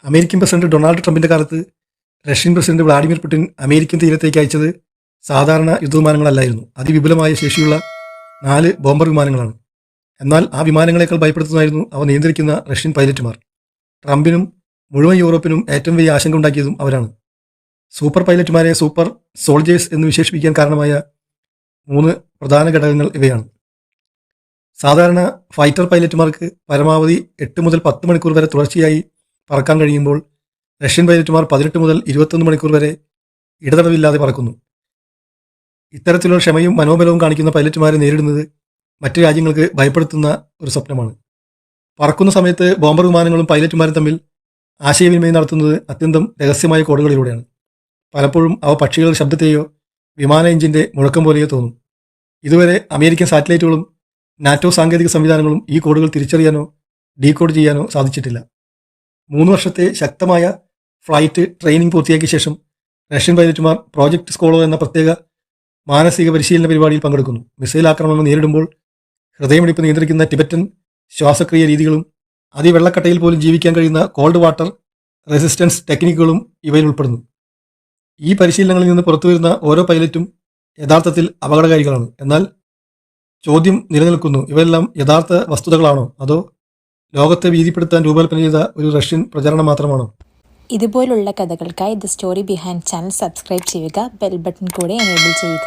American president Donald ട്രംപിന്റെ കാലത്ത് Russian president Vladimir Putin American തീരത്തേക്ക് അയച്ചത് സാധാരണ യുദ്ധവിമാനങ്ങളല്ലായിരുന്നു. അതിവിപുലമായ ശേഷിയുള്ള 4 ബോംബർ വിമാനങ്ങളാണ്. എന്നാൽ ആ വിമാനങ്ങളെക്കാൾ ഭയപ്പെടുത്തുന്നതായിരുന്നു അവ നിയന്ത്രിക്കുന്ന റഷ്യൻ പൈലറ്റുമാർ. ട്രംപിനും മുഴുവൻ യൂറോപ്പിനും ഏറ്റവും വലിയ ആശങ്ക ഉണ്ടാക്കിയതും അവരാണ്. സൂപ്പർ പൈലറ്റുമാരെ സൂപ്പർ സോൾജേഴ്സ് എന്ന് വിശേഷിപ്പിക്കാൻ കാരണമായ 3 പ്രധാന ഘടകങ്ങൾ ഇവയാണ്. സാധാരണ ഫൈറ്റർ പൈലറ്റുമാർക്ക് പരമാവധി 8 മുതൽ 10 മണിക്കൂർ വരെ തുടർച്ചയായി പറക്കാൻ കഴിയുമ്പോൾ റഷ്യൻ പൈലറ്റുമാർ 18 മുതൽ 21 മണിക്കൂർ വരെ ഇടതടവില്ലാതെ പറക്കുന്നു. ഇത്തരത്തിലുള്ള ക്ഷമയും മനോബലവും കാണിക്കുന്ന പൈലറ്റുമാരെ നേരിടുന്നത് മറ്റു രാജ്യങ്ങൾക്ക് ഭയപ്പെടുത്തുന്ന ഒരു സ്വപ്നമാണ്. പറക്കുന്ന സമയത്ത് ബോംബർ വിമാനങ്ങളും പൈലറ്റുമാരും തമ്മിൽ ആശയവിനിമയം നടത്തുന്നത് അത്യന്തം രഹസ്യമായ കോഡുകളിലൂടെയാണ്. പലപ്പോഴും അവ പക്ഷികളുടെ ശബ്ദത്തെയോ വിമാന എഞ്ചിന്റെ മുഴക്കം പോലെയോ തോന്നും. ഇതുവരെ അമേരിക്കൻ സാറ്റലൈറ്റുകളും നാറ്റോ സാങ്കേതിക സംവിധാനങ്ങളും ഈ കോഡുകൾ തിരിച്ചറിയാനോ ഡീകോഡ് ചെയ്യാനോ സാധിച്ചിട്ടില്ല. 3 വർഷത്തെ ശക്തമായ ഫ്ലൈറ്റ് ട്രെയിനിങ് പൂർത്തിയാക്കിയ ശേഷം റഷ്യൻ പൈലറ്റുമാർ പ്രോജക്ട് സ്കോളോ എന്ന പ്രത്യേക മാനസിക പരിശീലന പരിപാടിയിൽ പങ്കെടുക്കുന്നു. മിസൈൽ ആക്രമണങ്ങൾ നേരിടുമ്പോൾ ഹൃദയമിടിപ്പ് നിയന്ത്രിക്കുന്ന ടിബറ്റൻ ശ്വാസക്രിയ രീതികളും അതിവെള്ളക്കട്ടയിൽ പോലും ജീവിക്കാൻ കഴിയുന്ന കോൾഡ് വാട്ടർ റെസിസ്റ്റൻസ് ടെക്നിക്കുകളും ഇവയിൽ ഉൾപ്പെടുന്നു. ഈ പരിശീലനങ്ങളിൽ നിന്ന് പുറത്തുവരുന്ന ഓരോ പൈലറ്റും യഥാർത്ഥത്തിൽ അപകടകാരികളാണ്. എന്നാൽ ചോദ്യം നിലനിൽക്കുന്നു, ഇവയെല്ലാം യഥാർത്ഥ വസ്തുതകളാണോ അതോ ലോകത്തെ ഭീതിപ്പെടുത്താൻ രൂപകൽപ്പന ചെയ്ത ഒരു റഷ്യൻ പ്രചരണം മാത്രമാണോ? ഇതുപോലുള്ള കഥകൾക്കായി the story behind channel subscribe ചെയ്യുക, ബെൽ ബട്ടൺ കൂടെ എനേബിൾ ചെയ്യുക.